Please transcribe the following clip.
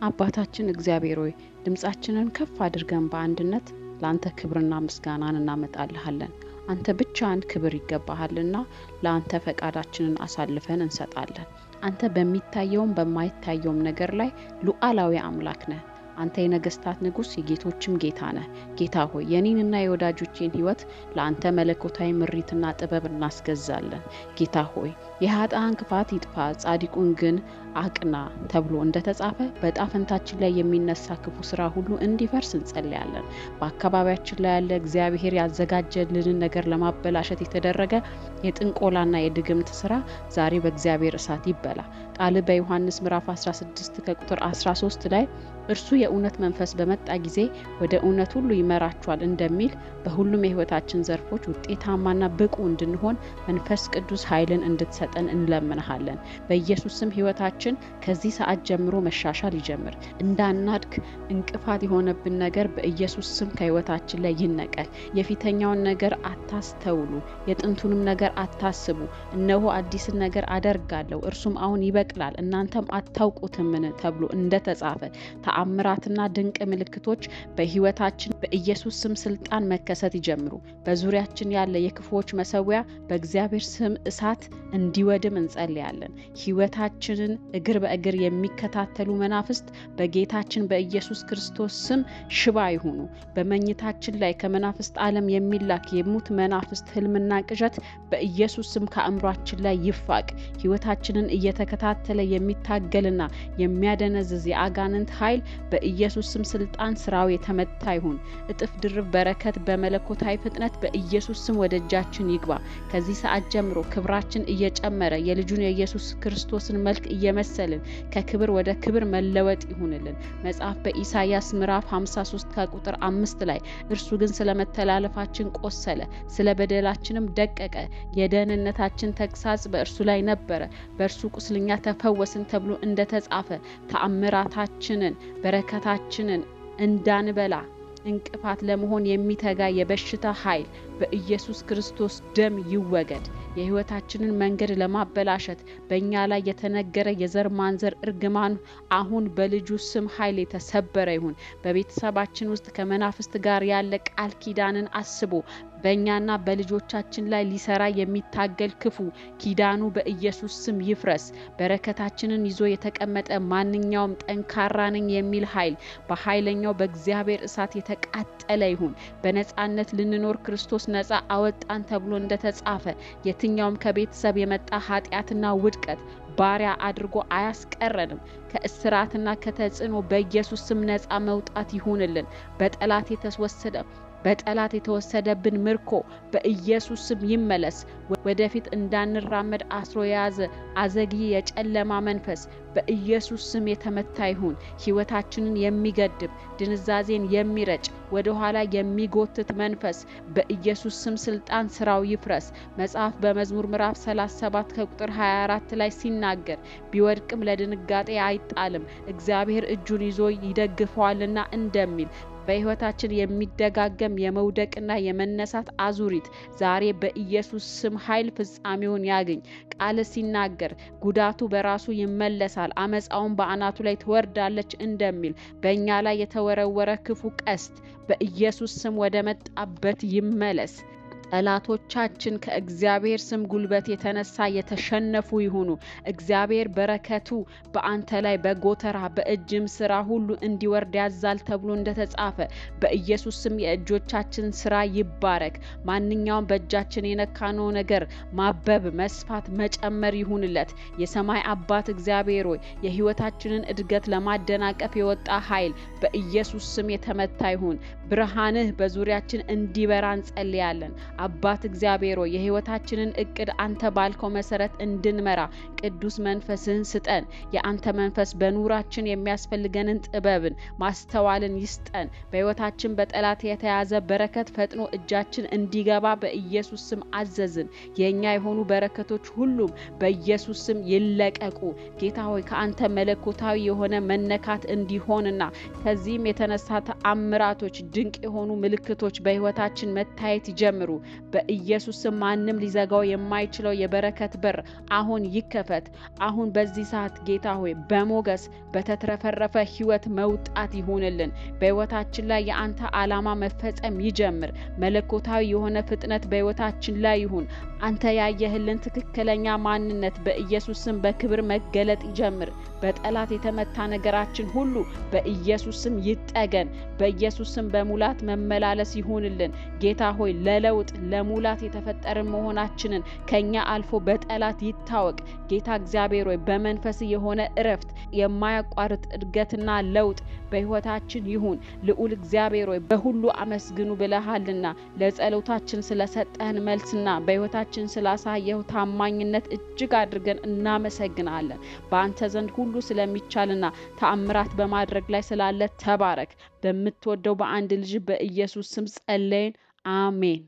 አባታችን እግዚአብሔር ሆይ ድምጻችንን ከፍ አድርገን በአንድነት ለአንተ ክብርና ምስጋናን እናመጣልሃለን። አንተ ብቻህን ክብር ይገባሃልና ለአንተ ፈቃዳችንን አሳልፈን እንሰጣለን። አንተ በሚታየውም በማይታየውም ነገር ላይ ሉዓላዊ አምላክ ነህ። አንተ የነገስታት ንጉስ የጌቶችም ጌታ ነህ። ጌታ ሆይ የኔንና የወዳጆቼን ህይወት ለአንተ መለኮታዊ ምሪትና ጥበብ እናስገዛለን። ጌታ ሆይ የኃጥአን ክፋት ይጥፋ ጻድቁን ግን አቅና ተብሎ እንደተጻፈ በጣፈንታችን ላይ የሚነሳ ክፉ ስራ ሁሉ እንዲፈርስ እንጸልያለን። በአካባቢያችን ላይ ያለ እግዚአብሔር ያዘጋጀልንን ነገር ለማበላሸት የተደረገ የጥንቆላና የድግምት ስራ ዛሬ በእግዚአብሔር እሳት ይበላ። ቃል በዮሐንስ ምዕራፍ 16 ከቁጥር 13 ላይ እርሱ የእውነት መንፈስ በመጣ ጊዜ ወደ እውነት ሁሉ ይመራችኋል እንደሚል በሁሉም የህይወታችን ዘርፎች ውጤታማና ብቁ እንድንሆን መንፈስ ቅዱስ ኃይልን እንድትሰጠን እንለምንሃለን። በኢየሱስ ስም ህይወታችን ከዚህ ሰዓት ጀምሮ መሻሻል ይጀምር። እንዳናድግ እንቅፋት የሆነብን ነገር በኢየሱስ ስም ከህይወታችን ላይ ይነቀል። የፊተኛውን ነገር አታስተውሉ፣ የጥንቱንም ነገር አታስቡ። እነሆ አዲስን ነገር አደርጋለሁ፣ እርሱም አሁን ይበቅላል፣ እናንተም አታውቁትምን ተብሎ እንደተጻፈ ተአምራትና ድንቅ ምልክቶች በህይወታችን በኢየሱስ ስም ስልጣን መከሰት ይጀምሩ። በዙሪያችን ያለ የክፉዎች መሰዊያ በእግዚአብሔር ስም እሳት እንዲወድም እንጸልያለን። ህይወታችንን እግር በእግር የሚከታተሉ መናፍስት በጌታችን በኢየሱስ ክርስቶስ ስም ሽባ ይሁኑ። በመኝታችን ላይ ከመናፍስት ዓለም የሚላክ የሙት መናፍስት ህልምና ቅዠት በኢየሱስ ስም ከአእምሯችን ላይ ይፋቅ። ህይወታችንን እየተከታተለ የሚታገልና የሚያደነዝዝ የአጋንንት ኃይል በኢየሱስ ስም ስልጣን ስራው የተመታ ይሁን። እጥፍ ድርብ በረከት በመለኮታዊ ፍጥነት በኢየሱስ ስም ወደ እጃችን ይግባ። ከዚህ ሰዓት ጀምሮ ክብራችን እየጨመረ የልጁን የኢየሱስ ክርስቶስን መልክ እየመሰልን ከክብር ወደ ክብር መለወጥ ይሁንልን። መጽሐፍ በኢሳይያስ ምዕራፍ 53 ከቁጥር 5 ላይ እርሱ ግን ስለመተላለፋችን ቆሰለ፣ ስለ በደላችንም ደቀቀ፣ የደህንነታችን ተግሳጽ በእርሱ ላይ ነበረ፣ በእርሱ ቁስልኛ ተፈወስን ተብሎ እንደተጻፈ ተአምራታችንን በረከታችንን እንዳንበላ እንቅፋት ለመሆን የሚተጋ የበሽታ ኃይል በኢየሱስ ክርስቶስ ደም ይወገድ። የህይወታችንን መንገድ ለማበላሸት በእኛ ላይ የተነገረ የዘር ማንዘር እርግማን አሁን በልጁ ስም ኃይል የተሰበረ ይሁን። በቤተሰባችን ውስጥ ከመናፍስት ጋር ያለ ቃል ኪዳንን አስቦ በእኛና በልጆቻችን ላይ ሊሰራ የሚታገል ክፉ ኪዳኑ በኢየሱስ ስም ይፍረስ። በረከታችንን ይዞ የተቀመጠ ማንኛውም ጠንካራ ነኝ የሚል ኃይል በኃይለኛው በእግዚአብሔር እሳት የተቃጠለ ይሁን። በነጻነት ልንኖር ክርስቶስ ነጻ አወጣን ተብሎ እንደተጻፈ የትኛውም ከቤተሰብ የመጣ ኃጢአትና ውድቀት ባሪያ አድርጎ አያስቀረንም። ከእስራትና ከተጽዕኖ በኢየሱስ ስም ነጻ መውጣት ይሁንልን። በጠላት የተወሰደብን ምርኮ በኢየሱስ ስም ይመለስ። ወደፊት እንዳንራመድ አስሮ የያዘ አዘግይ የጨለማ መንፈስ በኢየሱስ ስም የተመታ ይሁን። ህይወታችንን የሚገድብ ድንዛዜን የሚረጭ ወደ ኋላ የሚጎትት መንፈስ በኢየሱስ ስም ስልጣን ስራው ይፍረስ። መጽሐፍ በመዝሙር ምዕራፍ 37 ከቁጥር 24 ላይ ሲናገር ቢወድቅም ለድንጋጤ አይጣልም፣ እግዚአብሔር እጁን ይዞ ይደግፈዋልና እንደሚል በህይወታችን የሚደጋገም የመውደቅና የመነሳት አዙሪት ዛሬ በኢየሱስ ስም ኃይል ፍጻሜውን ያግኝ። ቃል ሲናገር ጉዳቱ በራሱ ይመለሳል፣ አመጻውን በአናቱ ላይ ትወርዳለች እንደሚል በእኛ ላይ የተወረወረ ክፉ ቀስት በኢየሱስ ስም ወደ መጣበት ይመለስ። ጠላቶቻችን ከእግዚአብሔር ስም ጉልበት የተነሳ የተሸነፉ ይሁኑ። እግዚአብሔር በረከቱ በአንተ ላይ በጎተራ በእጅም ስራ ሁሉ እንዲወርድ ያዛል ተብሎ እንደተጻፈ በኢየሱስ ስም የእጆቻችን ስራ ይባረክ። ማንኛውም በእጃችን የነካነው ነገር ማበብ፣ መስፋት፣ መጨመር ይሁንለት። የሰማይ አባት እግዚአብሔር ሆይ የህይወታችንን እድገት ለማደናቀፍ የወጣ ኃይል በኢየሱስ ስም የተመታ ይሁን። ብርሃንህ በዙሪያችን እንዲበራ እንጸልያለን። አባት እግዚአብሔር ሆይ የህይወታችንን እቅድ አንተ ባልከው መሰረት እንድንመራ ቅዱስ መንፈስህን ስጠን። የአንተ መንፈስ በኑራችን የሚያስፈልገንን ጥበብን ማስተዋልን ይስጠን። በህይወታችን በጠላት የተያዘ በረከት ፈጥኖ እጃችን እንዲገባ በኢየሱስ ስም አዘዝን። የኛ የሆኑ በረከቶች ሁሉም በኢየሱስ ስም ይለቀቁ። ጌታ ሆይ ከአንተ መለኮታዊ የሆነ መነካት እንዲሆንና ከዚህም የተነሳ ተአምራቶች ድንቅ የሆኑ ምልክቶች በህይወታችን መታየት ይጀምሩ። በኢየሱስ ስም ማንም ሊዘጋው የማይችለው የበረከት በር አሁን ይከፈት። አሁን በዚህ ሰዓት ጌታ ሆይ በሞገስ በተትረፈረፈ ህይወት መውጣት ይሁንልን። በህይወታችን ላይ የአንተ ዓላማ መፈጸም ይጀምር። መለኮታዊ የሆነ ፍጥነት በህይወታችን ላይ ይሁን። አንተ ያየህልን ትክክለኛ ማንነት በኢየሱስ ስም በክብር መገለጥ ይጀምር። በጠላት የተመታ ነገራችን ሁሉ በኢየሱስ ስም ይጠገን። በኢየሱስ ስም በሙላት መመላለስ ይሁንልን። ጌታ ሆይ ለለውጥ ለሙላት የተፈጠርን መሆናችንን ከኛ አልፎ በጠላት ይታወቅ። ጌታ እግዚአብሔር ሆይ በመንፈስ የሆነ እረፍት የማያቋርጥ እድገትና ለውጥ በህይወታችን ይሁን። ልዑል እግዚአብሔር ሆይ በሁሉ አመስግኑ ብለሃልና ለጸሎታችን ስለሰጠህን መልስና በህይወታችን ስላሳየው ታማኝነት እጅግ አድርገን እናመሰግናለን። በአንተ ዘንድ ሁሉ ስለሚቻልና ተአምራት በማድረግ ላይ ስላለ ተባረክ። በምትወደው በአንድ ልጅ በኢየሱስ ስም ጸለይን፣ አሜን።